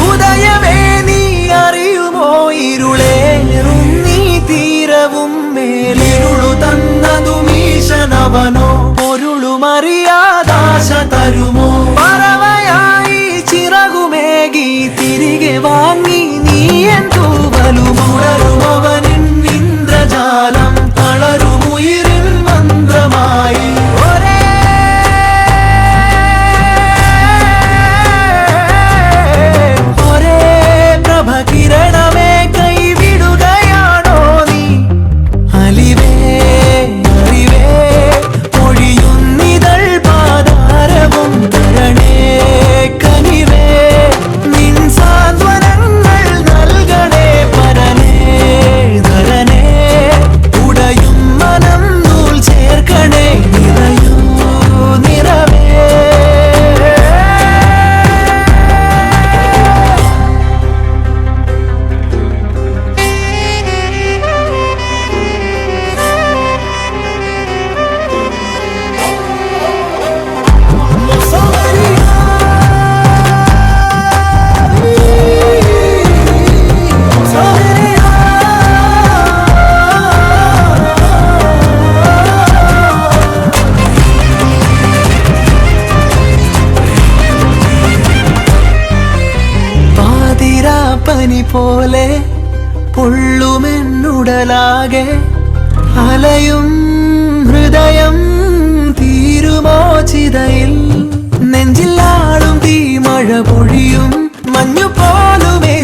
ഉദയമേ നീ അറിയുമോ ഇരുളേറും നീ തീരവും മേലിരുളു തന്നതും ഈശനവനോ പൊരുളുമറിയാദാശ തരുമോ പറവയായി ചിറകുമേകി തിരികെ വാങ്ങി നീ എന്തൂവലുമുണരുമവനിൻ ഇന്ദ്രജാലം തളരുമുയിരിൽ മന്ത്രമായി ഒരേ പ്രഭകിരണമേ കൈവിടുകയാണോ നീ അലിവേ അറിവേ പൊഴിയുന്നിതൾ പാതാരവും തരണേ കനിവേ നിൻ സാന്ത്വനങ്ങൾ നൽകണേ പരനേ ധരനേ ഉടയും മനം നൂൽ ചേർക്കണേ നിറയൂ നിറവേ പനി പോലെ പൊള്ളുമെന്നുടലാകെ അലയും ഹൃദയം തീരുമോ ചിതയിൽ നെഞ്ചിലാളും തീ മഴ പൊഴിയും മഞ്ഞു പോലുമേ